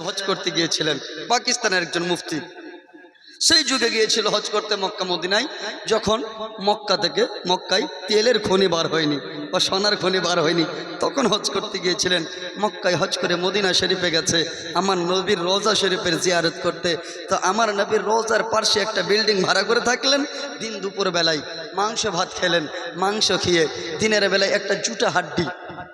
হজ করতে গিয়েছিলেন, পাকিস্তানের একজন মুফতি। সেই যুগে গিয়েছিল হজ করতে মক্কা মদিনায়, যখন মক্কায় তেলের খনি বার হয়নি বা সোনার খনি বার হয়নি, তখন হজ করতে গিয়েছিলেন। মক্কায় হজ করে মদিনা শরীফে গেছে আমার নবীর রোজা শরীফের জিয়ারত করতে। তো আমার নবীর রোজার পাশে একটা বিল্ডিং ভাড়া করে থাকলেন। দিন দুপুর বেলায় মাংস ভাত খেলেন। মাংস খেয়ে দিনের বেলায় একটা জুটা হাড্ডি,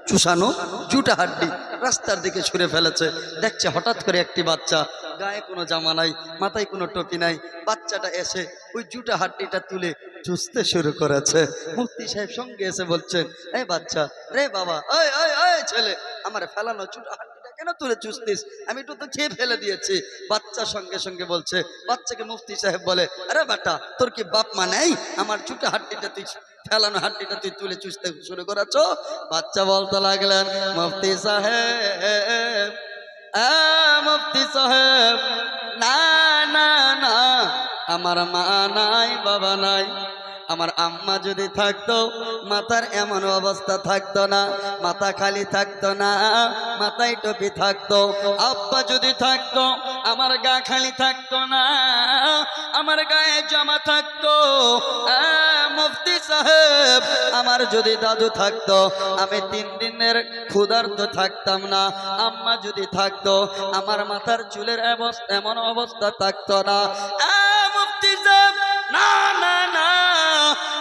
চুষানো জুটা হাড্ডি রাস্তার দিকে ছুঁড়ে ফেলেছে। দেখছে হঠাৎ করে একটি বাচ্চা, গায়ে কোনো জামা নাই, মাথায় কোনো টুপি নাই, বাচ্চাটা এসে ওই জুটা হাড্ডিটা তুলে চুষতে শুরু করেছে। মুফতি সাহেব সঙ্গে এসে বলছেন, এই বাচ্চা, রে বাবা, ওই ছেলে, আমার ফেলানো জুটা হাড্ডিটা কেন তুলে চুষতিস? আমি একটু তো খেয়ে ফেলে দিয়েছি। বাচ্চা সঙ্গে সঙ্গে বলছে, বাচ্চাকে মুফতি সাহেব বলে, আরে বেটা, তোর কি বাপ মা নেই? আমার জুটা হাড্ডিটা তুই ফেলানো হাড্ডিটা তুই তুলে চুষতে শুরু করেছ। বাচ্চা বলতে লাগলেন, মুফতি সাহেব, মুফতি সাহেব, না না না, আমার মা নাই, বাবা নাই। আমার আম্মা যদি থাকতো মাথার এমন অবস্থা থাকতো না, মাথা খালি থাকতো না, মাথায় টুপি থাকতো। আব্বা যদি থাকতো আমার গা খালি থাকতো না, আমার গায়ে জামা থাকতো। মুফতি সাহেব, আমার যদি দাদু থাকতো আমি 3 দিনের ক্ষুধার্ত থাকতাম না। আম্মা যদি থাকতো আমার মাথার চুলের এমন অবস্থা থাকতো না। মুফতি সাহেব, না না না,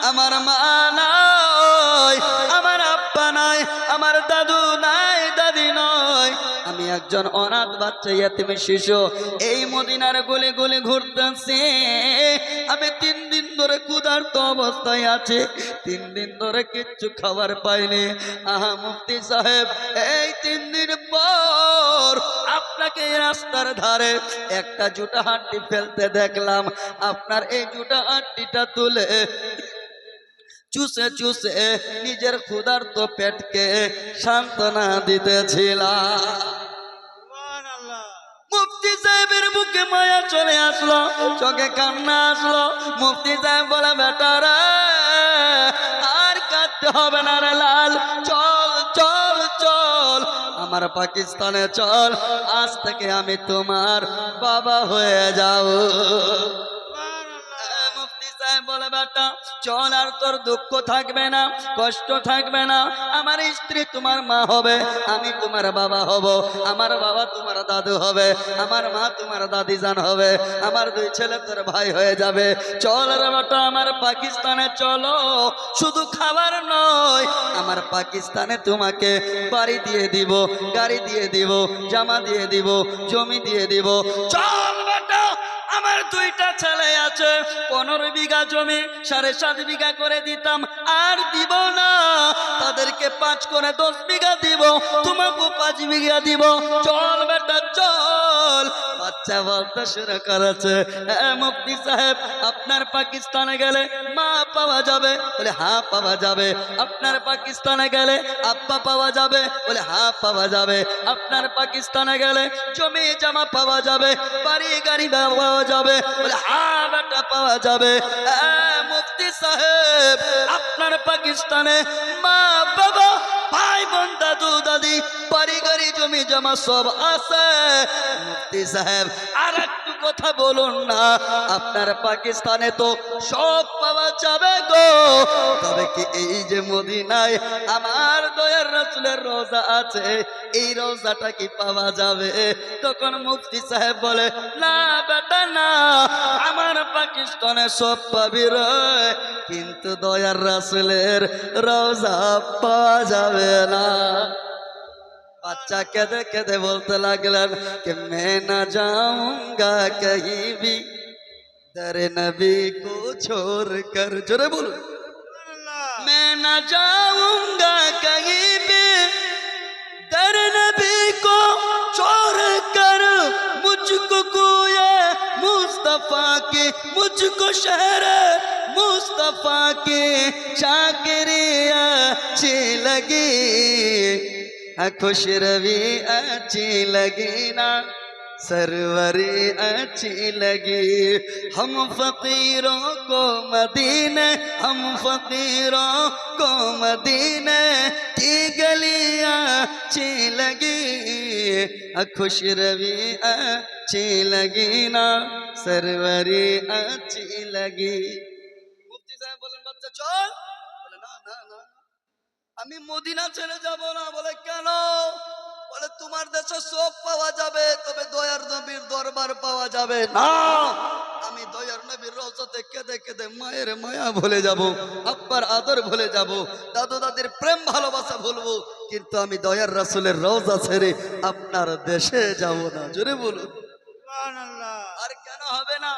আমার মা নাই, আমার আব্বা নাই, আমার দাদু নাই, দাদি নয়, আমি একজন অনাথ বাচ্চা, ইয়াতীম শিশু, এই মদিনার গলে গলে ঘুরতেছি। আমি 3 দিন ধরে ক্ষুধার্ত অবস্থায় আছি, 3 দিন ধরে কিচ্ছু খাবার পাইনি। মুফতি সাহেব, এই 3 দিন পর আপনাকে রাস্তার ধারে একটা জুটা হাড্ডি ফেলতে দেখলাম। আপনার এই জুটা হাড্ডিটা তুলে চুষে চুষে নিজের ক্ষুধার্ত পেটকে সান্ত্বনা দিতেছিলাম। মুফতি সাহেবের বুকে মায়া চলে আসলো, চোখে কান্না আসলো। মুফতি সাহেব বলে, বেটারা আর কাঁদতে হবে না রে লাল, চল চল চল আমার পাকিস্তানে চল, আজ থেকে আমি তোমার বাবা হয়ে যাও। বলে, বেটা চল, আর তোর দুঃখ থাকবে না, কষ্ট থাকবে না। আমার স্ত্রী তোমার মা হবে, আমি তোমার বাবা হব, আমার বাবা তোমার দাদু হবে, আমার মা তোমার দাদি জান হবে, আমার 2 ছেলে তোর ভাই হয়ে যাবে। চল রে বেটা, আমার পাকিস্তানে চলো। শুধু খাবার নয়, আমার পাকিস্তানে তোমাকে বাড়ি দিয়ে দিব, গাড়ি দিয়ে দিব, জামা দিয়ে দিব, জমি দিয়ে দিব। চল বেটা, আমার 2টা ছেলে আছে, 15 বিঘা জমি 7.5 বিঘা করে দিতাম, আর দিব না। তাদেরকে 5 করে 10 বিঘা দিব, তোমাকে 5 বিঘা দিব। চল বেটা চল। বাচ্চা বলতে শুরু করেছে, মুফতি সাহেব, আপনার পাকিস্তানে গেলে মা পাওয়া যাবে? বলে, হ্যাঁ পাওয়া যাবে। আপনার পাকিস্তানে গেলে আব্বা পাওয়া যাবে? বলে, হ্যাঁ পাওয়া যাবে। আপনার পাকিস্তানে গেলে জমি জামা পাওয়া যাবে, বাড়ি গাড়ি পাওয়া যাবে? বলে, হ্যাঁ বেটা পাওয়া যাবে। মুফতি সাহেব, আপনার পাকিস্তানে মা বাবা ভাই বোন দাদু দাদি বাড়ি গাড়ি জমি জমা সব আছে। মুফতি সাহেব, আর একটু কথা বলুন না, আপনার পাকিস্তানে তো সব পাওয়া যাবে গো, তবে কি এই যে মদিনায় আমার দয়ার রাসূলের রওজা আছে, এই রওজাটা কি পাওয়া যাবে? তখন মুফতি সাহেব বলে, না বেটা না, আমার পাকিস্তানে সব পাবি রে, কিন্তু দয়ার রাসূলের রওজা পাওয়া যাবে না। বাচ্চা কেঁদে কেঁদে বলতে লাগলেন कि मैं ना जाऊंगा कहीं भी दर नबी को छोड़ कर। जोरे बोलो, मैं ना जाऊंगा कहीं भी दर नबी को छोड़ कर, मुझको कोया मुस्तफा के, मुझको शहर मुस्तफा के चाकरिया अच्छी लगी, खुश रवि अच्छी लगी ना, सरवरी अच्छी लगी। हम फकीरों को मदीने, हम फकीरों को मदीने की गलियां अच्छी लगी। खुश रवि अच्छी लगी ना, सरवरी अच्छी लगी। মুফতি সাহেব বলেন বাচ্চা চল, বলে না না না আমি মদিনা ছেড়ে যাব না। বলে কেন? বলে তোমার দেশে সব পাওয়া যাবে, তবে দয়ার নবীর দরবার পাওয়া যাবে না। আমি দয়ার নবীর রওজাতে কেঁদে কেঁদে মায়ের মায়া ভুলে যাব, আব্বার আদর ভুলে যাব, দাদু দাদির প্রেম ভালোবাসা ভুলবো, কিন্তু আমি দয়ার রাসূলের রওজা ছেড়ে আপনার দেশে যাব না। জোরে বলুন সুবহানাল্লাহ। আর কেন হবে না?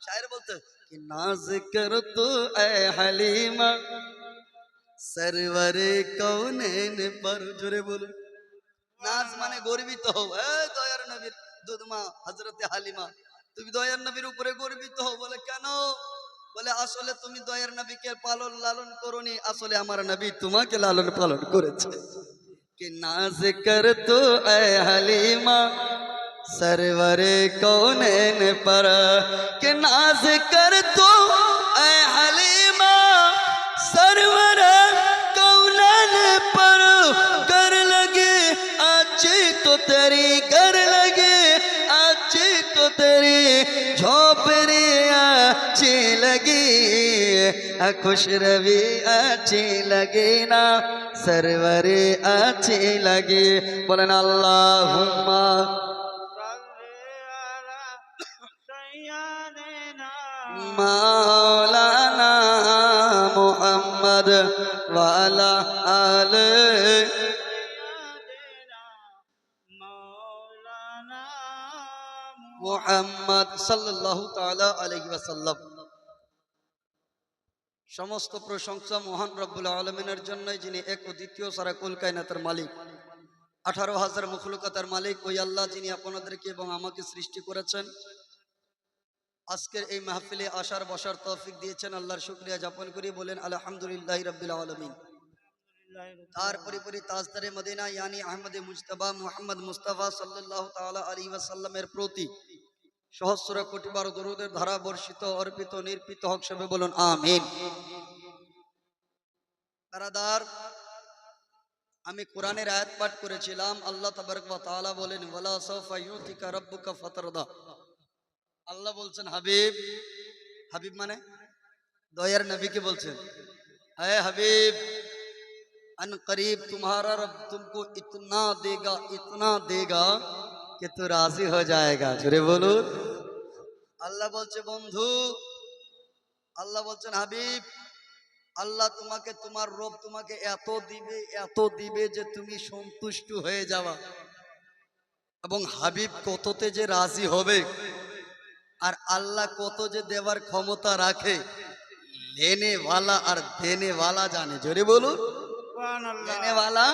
শায়ের বলতে कि नाज कर तो ए हलीमा सरवरे कौनैन पर। जोरे बोलो नाज माने गर्वित हो। दयार नबीर दुधमा हजरते हालिमा তুমি দয়ার নবীর উপরে গর্বিত হও। বলে কেন? বলে আসলে তুমি দয়ার নবীকে পালন লালন করনি, আসলে আমার নবী তোমাকে লালন পালন করেছে। कि नाज कर तो ए हलीमा सरवरे कौनैन पर, के नाज कर तो ऐ हलीमा सरवरे कौनैन पर। कर लगे अच्छी तो तेरी, कर लगे अच्छी तो तेरी झोपड़ी अच्छी लगी। खुश रवि अच्छी लगी ना, सरवरे अच्छी लगी। बोलेन अल्लाहुम्मा मौलाना मुहम्मद वाला आले मुहम्मद सल्लल्लाहु ताला अलैहि वसल्लम। समस्त प्रशंसा महान रब्बुल आलमीনের জন্যই, যিনি এক ও দ্বিতীয় সারা কুল কায়নাতের মালিক, 18,000 মখলুকাতের মালিক ওই আল্লাহ, যিনি আপনাদেরকে এবং আমাকে সৃষ্টি করেছেন। আজকের এই মাহফিলে আসার বসার তৌফিক দিয়েছেন, আল্লাহর শুকরিয়া জ্ঞাপন করি। বলেন আলহামদুলিল্লাহি রাব্বিল আলামিন। তার পরিপরি তাজদারে মদিনা ইয়ানি আহমদে মুজতবা মুহাম্মদ মুস্তাফা সাল্লাল্লাহু তাআলা আলাইহি ওয়াসাল্লামের প্রতি সহস্র কোটিবার দরুদের ধারা বর্ষিত অর্পিত নির্পিত হক সবে বলুন আমিন। বারাদার, আমি কোরআনের আয়াত পাঠ করেছিলাম। আল্লাহ তাবারক ওয়া তাআলা বলেন ওয়ালা সাওফা ইউতিকা রাব্বুকা ফাতারদা। আল্লাহ বলছেন হাবিব, হাবিব মানে দয়ার নবীকে বলছেন, হে হাবিব अन करीब तुम्हारा रब तुमको इतना देगा कि तू राजी हो जाएगा। जोरे बोलो আল্লাহ বলছে বন্ধু, আল্লাহ বলছেন হাবিব, আল্লাহ তোমাকে, তোমার রব তোমাকে এত দিবে যে তুমি সন্তুষ্ট হয়ে যাবা। এবং হাবিব কততে যে রাজি হবে, আর আল্লাহ কত যে দেওয়ার ক্ষমতা রাখে, লেনে वाला আর দেনে वाला জানে। জোরে বলুন लेने वाला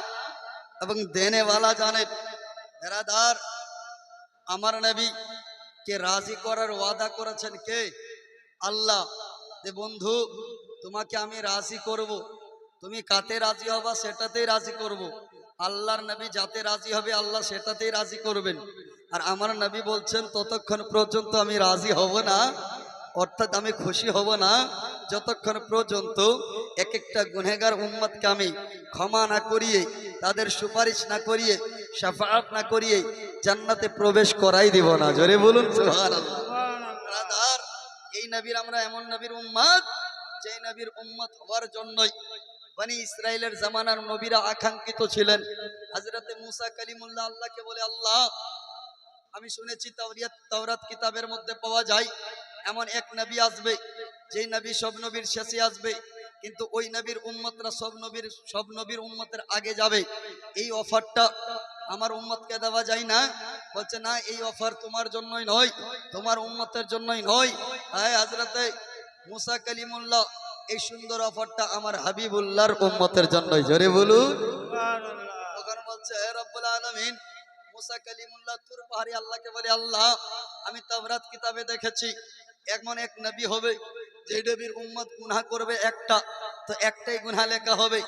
এবং देने वाला জানে। বেরাদার, আমার নবী কে রাজি করার ওয়াদা করেছেন কে? আল্লাহ। যে বন্ধু তোমাকে আমি রাজি করব, তুমি কাতে রাজি হবা সেটাতেই রাজি করব। আল্লাহর নবী যাতে রাজি হবে আল্লাহ সেটাতেই রাজি করবেন। আর আমার নবী বলছেন ততক্ষণ পর্যন্ত আমি রাজি হব না, অর্থাৎ আমি খুশি হব না, যতক্ষণ পর্যন্ত এক একটা গুনহগার উম্মতকে আমি ক্ষমা না করিয়ে, তাদের সুপারিশ না করিয়ে, শাফাআত না করিয়ে জান্নাতে প্রবেশ করাই দিব না। জোরে বলুন সুবহানাল্লাহ। ব্রাদার, এই নবীর আমরা এমন নবীর উম্মত, যে নবীর উম্মত হওয়ার জন্যই বনি ইসরাইলের জামানার নবীরা আকাঙ্ক্ষিত ছিলেন। হযরতে মুসা কালিমুল্লাহ আল্লাহকে বলে, আল্লাহ আমি শুনেছি তাওরাত কিতাবের মধ্যে পাওয়া যায় এমন এক নবী আসবে, যেই নবী সব নবীর শেষে আসবে, কিন্তু ওই নবীর উম্মতরা সব নবীর উম্মতের আগে যাবে। এই অফারটা আমার উম্মতকে দেওয়া যায় না। বলছে না, এই অফার তোমার জন্যই নয়, তোমার উম্মতের জন্যই নয়। হযরতে মুসা কালিমুল্লাহ এই সুন্দর অফারটা আমার হাবিবুল্লাহর উম্মতের জন্যই। জোরে বলুন সুবহানাল্লাহ। তখন বলছে হে রব্বুল আলামিন, মুসা কালিমুল্লাহ তুর পাহাড়ি আল্লাহকে বলে, আল্লাহ আমি তাওরাত কিতাবে দেখেছি এমন এক নবী হবে যে নবীর উম্মত গুনাহ করবে একটা, তো একটাই গুনাহ লেখা হবে,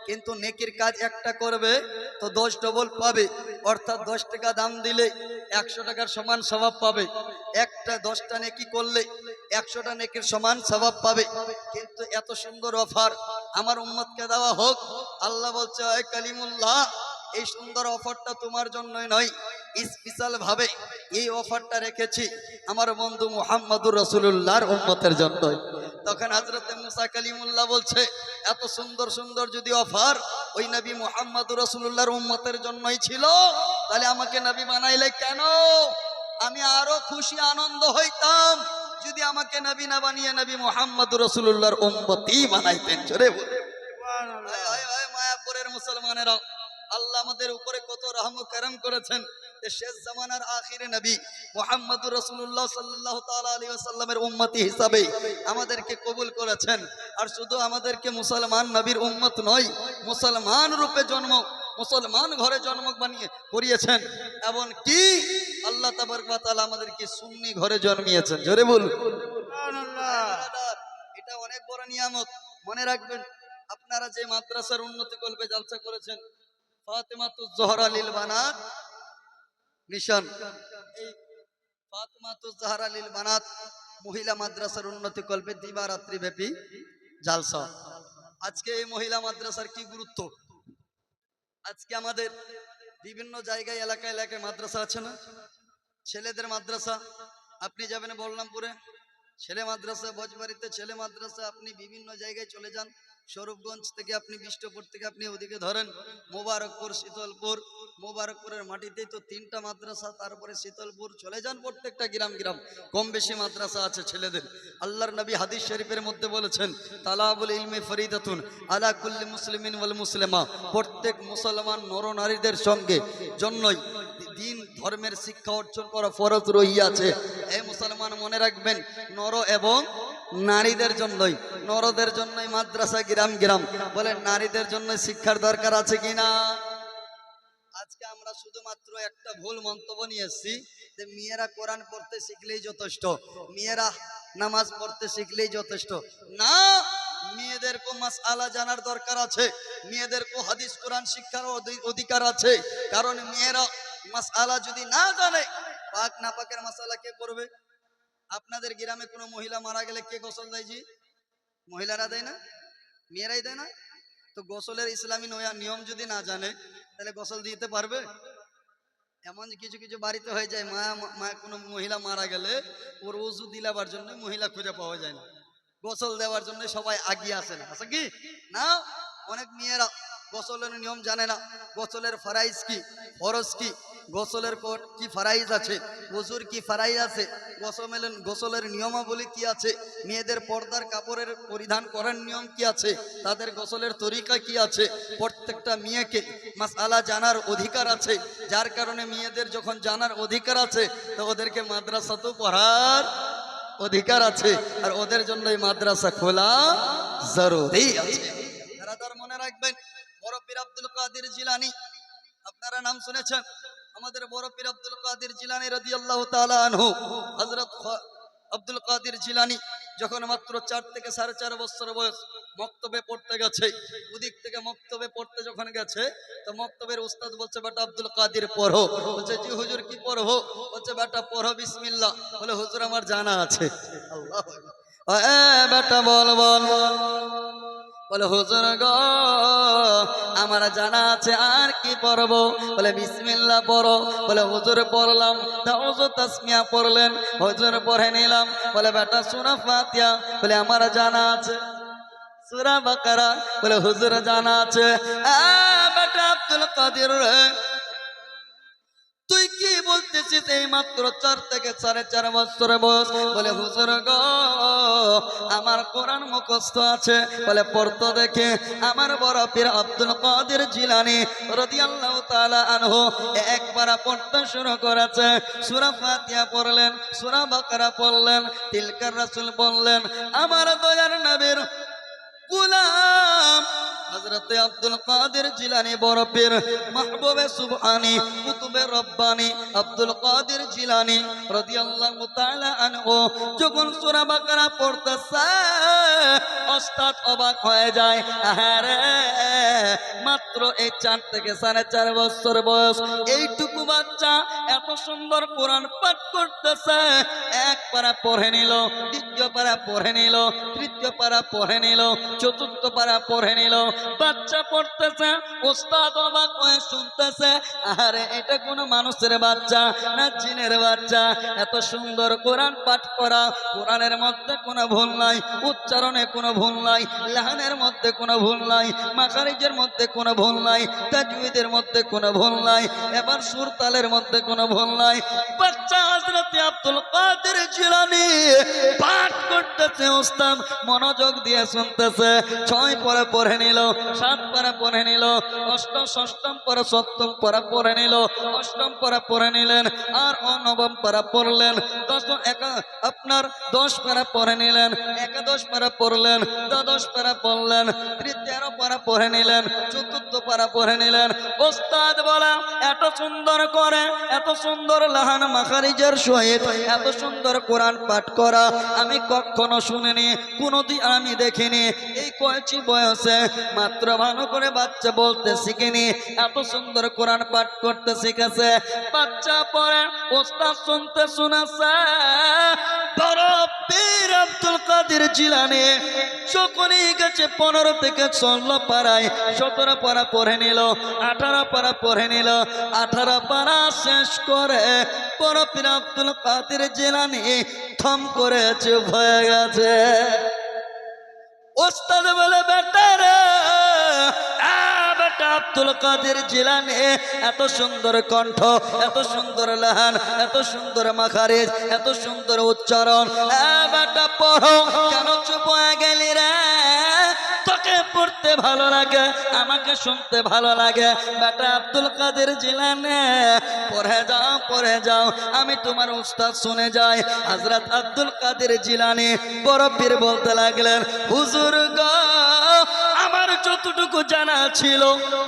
কিন্তু নেকির কাজ একটা করবে তো 10 ডবল পাবে। অর্থাৎ 10 টাকা দাম দিলে 100 টাকার সমান স্বভাব পাবে, একটা 10টা নেকি করলে 100টা নেকির সমান স্বভাব পাবে। কিন্তু এত সুন্দর অফার আমার উম্মতকে দেওয়া হোক, আল্লাহ বলছে এ কালিমুল্লাহ, এই সুন্দর অফারটা তোমার জন্যই নয়, স্পেশাল ভাবে এই অফারটা রেখেছি আমার বন্ধু মুহাম্মদুর রাসূলুল্লাহর উম্মতের জন্য। তখন হযরতে মুসা কালিমুল্লাহ বলছে এত সুন্দর সুন্দর যদি অফার ওই নবী মুহাম্মদুর রাসূলুল্লাহর উম্মতের জন্যই ছিল, তাহলে আমাকে নবী বানাইলে কেন? আমি আরো খুশি আনন্দ হইতাম যদি আমাকে নবী না বানিয়ে নবী মুহাম্মদুর রাসূলুল্লাহর উম্মতি বানাইতেন। জোরে বলে সুবহানাল্লাহ। মায়াপুরের মুসলমানেরা, আল্লাহ আমাদের উপরে কত রহম ও করম করেছেন। শেষ জামানার আখিরে নবী মুহাম্মদুর রাসূলুল্লাহ সাল্লাল্লাহু তাআলা আলাইহি ওয়াসাল্লামের উম্মতি হিসাবে আমাদেরকে কবুল করেছেন। আর শুধু আমাদেরকে মুসলমান নবীর উম্মত নয়, মুসলমান রূপে জন্ম, মুসলমান ঘরে জন্ম বানিয়ে করিয়েছেন। এবং কি আল্লাহ তাবারক ওয়া তাআলা আমাদেরকে সুন্নি ঘরে জন্মিয়েছেন। জোরে বল সুবহানাল্লাহ। এটা অনেক বড় নিয়ামত। মনে রাখবেন, আপনারা যে মাদ্রাসার উন্নতি কল্পে জলসা করেছেন, ফাতেমাতুজ জোহরা লিল বানাত মিশন, এই ফাতেমাতুজ জোহরা লিল বানাত মহিলা মাদ্রাসার উন্নতি কল্পে দিবারাত্রি ব্যাপী জলসা। আজকে এই মহিলা মাদ্রাসার কি গুরুত্ব, আজকে আমাদের বিভিন্ন জায়গায় এলাকায় এলাকায় মাদ্রাসা আছে না? ছেলেদের মাদ্রাসা, আপনি যাবেন বলরামপুরে ছেলে মাদ্রাসা, বজবাড়িতে ছেলে মাদ্রাসা, আপনি বিভিন্ন জায়গায় চলে যান, স্বরূপগঞ্জ থেকে আপনি বিষ্টপুর থেকে আপনি ওদিকে ধরেন মোবারকপুর, শীতলপুর, মোবারকপুরের মাটিতেই তো 3টা মাদ্রাসা, তারপরে শীতলপুর চলে যান, প্রত্যেকটা গ্রাম গ্রাম কম বেশি মাদ্রাসা আছে ছেলেদের। আল্লাহর নবী হাদিস শরীফের মধ্যে বলেছেন তালাবুল ইলমি ফরিদাতুন আলা কুল্লি মুসলিমিন ওয়াল মুসলিমা, প্রত্যেক মুসলমান নরনারীদের সঙ্গে জন্যই দিন ধর্মের শিক্ষা অর্জন করা ফরজ রহিয়াছে। এই মুসলমান মনে রাখবেন, নর এবং নারীদের জন্যই, নরদের জন্যই মাদ্রাসা গ্রাম গ্রাম, বলে নারীদের জন্য শিক্ষার দরকার আছে কিনা? আজকে আমরা শুধুমাত্র একটা ভুল মন্তব্য নিয়ে এসেছি যে মেয়েরা কোরআন পড়তে শিখলেই যথেষ্ট, মেয়েরা নামাজ পড়তে শিখলেই যথেষ্ট। না, মেয়েদেরকে মাসআলা জানার দরকার আছে, মেয়েদেরকে হাদিস কোরআন শিক্ষার অধিকার আছে। কারণ মেয়েরা মাসআলা যদি না জানে, পাক না পাকের মাসআলা কে করবে? আপনাদের গ্রামে কোনো মহিলা মারা গেলে কে গোসল দেয়? জি, মহিলারা দেয় না, মেয়েরাই দেয় না? তো গোসলের ইসলামী নিয়ম যদি না জানে তাহলে গোসল দিতে পারবে? এমন কিছু কিছু বাড়িতে হয়ে যায়, কোনো মহিলা মারা গেলে ওর ওযু দিলাবার জন্য মহিলা খুঁজে পাওয়া যায় না, গোসল দেওয়ার জন্য সবাই আগিয়ে আসে না, আছে কি না? অনেক মেয়েরা গোসলের নিয়ম জানে না, গোসলের ফরাইজ কি, ফরজ কি, গোসলের কি ফরাইজ আছে, ওযুর কি ফরাইজ আছে, গোসলের নিয়মাবলী কি আছে, মেয়েদের পর্দার কাপড়ের পরিধান করার নিয়ম কি আছে, তাদের গোসলের তরিকা কি আছে, প্রত্যেকটা মেয়েকে মাসআলা জানার অধিকার আছে। যার কারণে মেয়েদের যখন জানার অধিকার আছে তো ওদেরকে মাদ্রাসাতেও পড়ার অধিকার আছে, আর ওদের জন্য এই মাদ্রাসা খোলা জরুরি আছে। তারা মনে রাখবেন, বড় পীর আব্দুল কাদের জিলানী, আপনারা নাম শুনেছেন, আমাদের বড় পীর আব্দুল কাদের জিলানী রাদিয়াল্লাহু তাআলা আনহু। হযরত আব্দুল কাদের জিলানী যখন মাত্র 4 থেকে 4.5 বছর বয়স মক্তবে পড়তে গেছে, ওদিক থেকে মক্তবে পড়তে যখন গেছে তো মক্তবের উস্তাদ বলছে বেটা আব্দুল কাদের পড়ো, বলছে জি হুজুর কি পড়বো? বলছে বেটা পড়ো বিসমিল্লাহ। বলে হুজুর আমার জানা আছে। আল্লাহু আকবার। বেটা বল বল। বলে হুজুর গো আমার জানা আছে, আর কি পড়বো? বলে বিসমিল্লাহ পড়ো। বলে হুজুর পড়লাম, তাউযু তাসমিয়া পড়লেন, হুজুর পড়ে নিলাম। বলে বেটা সূরা ফাতিহা। বলে আমার জানা আছে। সূরা বাকারা। বলে হুজুর জানা আছে। বেটা আব্দুল কাদের রে, তুই কি বলতেছিস? এই মাত্র 4 থেকে 4.5 বছর বয়স। বলে হুজুর গো আমার কোরআন মুখস্থ আছে। বলে পড়তো দেখে। আমার বড় পীর আব্দুল কাদের জিলানী রাদিয়াল্লাহু তাআলা আনহু একবার পড়তে শুরু করেছে। সূরা ফাতিহা পড়লেন, সূরা বাকারা পড়লেন, তিলকার রাসূল বললেন, আমার দয়ার নবীর গোলাম হযরতে আব্দুল কাদের জিলানী বড় পীর মাহবুবে সুবহানী কুতুবে রব্বানী আব্দুল কাদের জিলানী রাদিয়াল্লাহু তাআলা আনহু যখন সূরা বাকারা পড়তেছে ওস্তাদ অবাক হয়ে যায়। আরে মাত্র এই 4 থেকে 4.5 বছর বয়স এইটুকু বাচ্চা এত সুন্দর কোরআন পাঠ করতেছে। এক পারা পড়ে নিল, দ্বিতীয় পারা পড়ে নিল, তৃতীয় পারা পড়ে নিল, চতুর্থ পারা পড়ে নিল। বাচ্চা পড়তেছে, ওস্তাদ অবাক হয়ে শুনতেছে, আরে এটা কোনো মানুষের বাচ্চা না জিনের বাচ্চা? এত সুন্দর কোরআন পাঠ করা, কোরআনের মধ্যে কোনো ভুল নাই, উচ্চারণে কোনো ভুল নাই, লাহানের মধ্যে কোনো ভুল নাই, মাখারিজের মধ্যে কোনো ভুল নাই, তাজউইদের মধ্যে কোনো ভুল নাই, এবার সুর তালের মধ্যে কোনো ভুল নাই। বাচ্চা হযরত আব্দুল কাদের জিলানী পাঠ করতেছে, ওস্তাদ মনোযোগ দিয়ে শুনতেছে। 6 পারা পড়ে নিল, 7 পারা পড়ে নিল, ষষ্ঠম পারা সপ্তম পারা পড়ে নিল, অষ্টম পারা পড়ে নিলেন, আর নবম পারা পড়লেন। আপনার 10 পারা পড়ে নিলেন, একাদশ পারা পড়লেন, দ্বাদশ পারা পড়লেন, 13 পারা পড়ে নিলেন, চতুর্থ পারা পড়ে নিলেন। ওস্তাদ বলা এত সুন্দর করে, এত সুন্দর লাহান মাখারিজের সহিত এত সুন্দর কোরআন পাঠ করা আমি কখনো শুনিনি, কোনোদিন আমি দেখিনি। এই কয়েছি বয়সে মাত্র ভালো করে বাচ্চা বলতে শিখিনি, এত সুন্দর কোরআন পাঠ করতে শিখেছে। বাচ্চা পড়ে, ওস্তাদ শুনতে শুনেছে। বড় পীর আব্দুল কাদের জিলানী যখনই গেছে 15 থেকে 16 পারায় 17 পারা পড়ে নিল, 18 পারা পড়ে নিল। 18 পারা শেষ করে বড় পীর আব্দুল কাদের জিলানী থম করে চুপ হয়ে গেছে। ওস্তাদ বলে, বেটা রে, বেটা আব্দুল কাদের জিলানী এত সুন্দর কণ্ঠ, এত সুন্দর লাহান, এত সুন্দর মাখারিজ, এত সুন্দর উচ্চারণ, বেটা পড়ো, কেন চুপ হয়ে গেলি রে? তোকে পড়তে ভালো লাগে, আমাকে শুনতে ভালো লাগে। বেটা আব্দুল কাদের জিলানী পড়ে যাও, পড়ে যাও, আমি তোমার উস্তাদ শুনে যাই। হযরত আব্দুল কাদের জিলানী বড় পীর বলতে লাগলেন, হুজুর গো, আমার যতটুকু জানা ছিল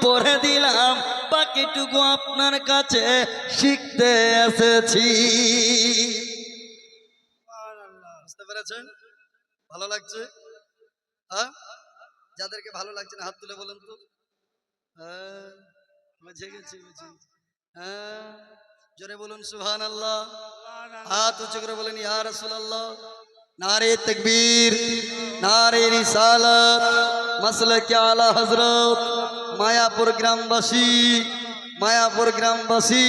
পড়ে দিলাম, বাকিটুকু আপনার কাছে শিখতে এসেছি। বুঝতে পেরেছেন? ভালো লাগছে? হ্যাঁ, যাদেরকে ভালো লাগছে না হাত তুলে বলেন তো। হ্যাঁ, বুঝে গেছি, বুঝে গেছি। হ্যাঁ, জোরে বলুন সুবহানাল্লাহ। হাত উঁচু করে বলেন ইয়া রাসূলুল্লাহ। নারে তাকবীর, নারে রিসালাত, মাসলাকে আলা হযরত। মায়াপুর গ্রামবাসী, মায়াপুর গ্রামবাসী,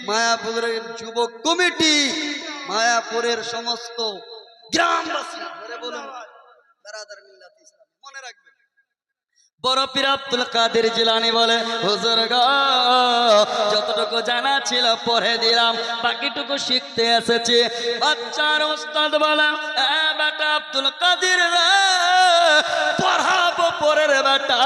মায়াপুরের যুবক কমিটি, মায়াপুরের সমস্ত গ্রামবাসী, জোরে বলুন বারাদার মিল্লাত ইসলাম। মনে রাখবেন, বড় পীর আব্দুল কাদের জিলানী বলে, হুজুর গো, যতটুকু জানা ছিল পড়ে দিলাম, বাকিটুকু শিখতে এসেছি। বাচ্চার ওস্তাদ বলে, বেটা আব্দুল কাদের রে, পড়াবো পরে রে বেটা,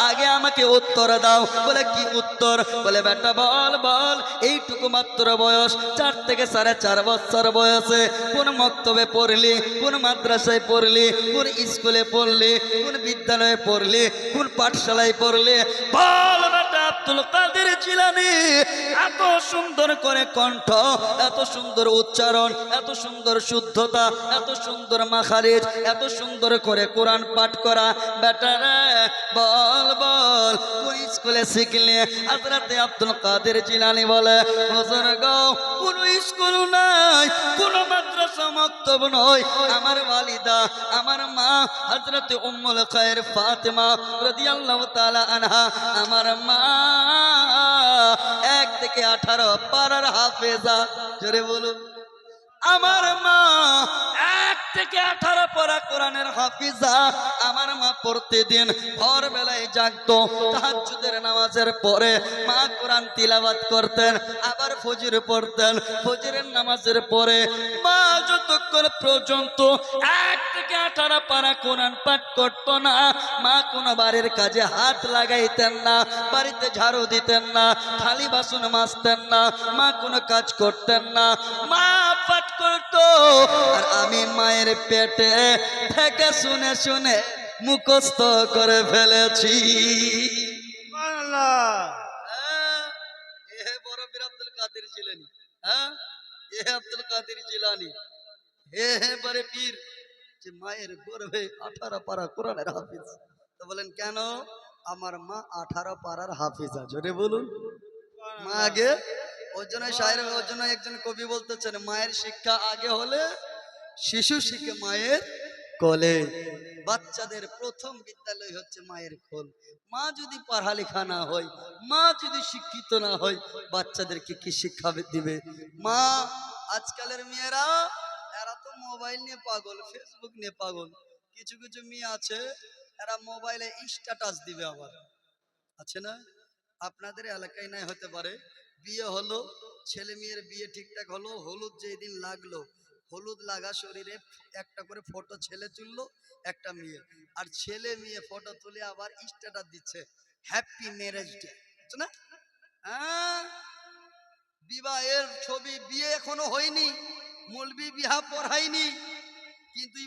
আগে আমাকে উত্তর দাও। বলে, কি উত্তর? বলে, বেটা বল বল, এইটুকু মাত্র বয়স, 4 থেকে 4.5 বছর বয়সে কোন মক্তবে পড়লি, কোন মাদ্রাসায় পড়লি, কোন স্কুলে পড়লি, কোন বিদ্যালয়ে পড়লি, কোন পাঠশালায় পড়লে? বল বেটা আব্দুল কাদের জিলানী এত সুন্দর করে কণ্ঠ, এত সুন্দর উচ্চারণ, এত সুন্দর শুদ্ধতা, এত সুন্দর মাখারিজ, এত সুন্দর করে কোরআন পাঠ করা, বেটা রে বল বল, কোন স্কুলে শিখলে? হযরত আব্দুল কাদের জিলানী বলে, হুজুর গো, কোন স্কুল নাই, কোন মাদ্রাসা মক্তব নয়, আমার ওয়ালিদা, আমার মা হযরত উম্মুল খায়র ফাতেমা রাদিয়াল্লাহু তাআলা আনহা, আমার মা 1 থেকে 18 পারার হাফেজা। জোরে বলুন, আমার মা 1 থেকে 18 পারা কোরআনের হাফিজা। আমার মা প্রতিদিন ভোরবেলায় জাগতো, তাহাজ্জুদের নামাজের পরে মা কোরআন তিলাওয়াত করতেন, আবার ফজর পড়তেন। ফজরের নামাজের পরে মা যতক্ষণ পর্যন্ত 1 থেকে 18 পারা কোরআন পাঠ করতো না, মা কোনো বাড়ির কাজে হাত লাগাইতেন না, বাড়িতে ঝাড়ু দিতেন না, থালি বাসন মাজতেন না, মা কোনো কাজ করতেন না, মা পাঠ করতো। আর আমি মায়ের পেটে থেকে শুনে শুনে মুখস্থ করে ফেলেছি। বড় পীর আব্দুল কাদের জিলানী, হ্যাঁ, আব্দুল কাদের জিলানী, বড় পীর, যে মায়ের গর্ভে 18 পারা কোরআনের হাফিজ। তো বলেন কেন? আমার মা 18 পারার হাফিজা। জোরে বলুন, মা আগে ওর জন্য একজন কবি বলতেছেন, মায়ের শিক্ষা আগে হলে শিশু শিখে মায়ের কোলে। বাচ্চাদের প্রথম বিদ্যালয় হচ্ছে মায়ের কোল। মা যদি পড়ালেখা না হয়, মা যদি শিক্ষিত না হয়, বাচ্চাদেরকে কি শিক্ষা দিবে? মা, আজকালের মেয়েরা এরা তো মোবাইল নিয়ে পাগল, ফেসবুক নিয়ে পাগল। কিছু কিছু মেয়ে আছে, এরা মোবাইলে স্ট্যাটাস দিবে। আবার আছে না, আপনাদের এলাকায় নাই হতে পারে, বিয়ে হলো, ছেলে মেয়ের বিয়ে ঠিকঠাক হলো, হলুদ যেই দিন লাগলো, হলুদ লাগা শরীরে একটা করে ফটো ছেলে তুললো, একটা মেয়ে, আর ছেলে মেয়ে ফটো তুলে আবার স্ট্যাটাস দিচ্ছে, হ্যাপি ম্যারেজ ডে। না, হ্যাঁ, বিবাহের ছবি, বিয়ে এখনো হয়নি, মৌলবি বিহা পড়ায়নি, কিন্তু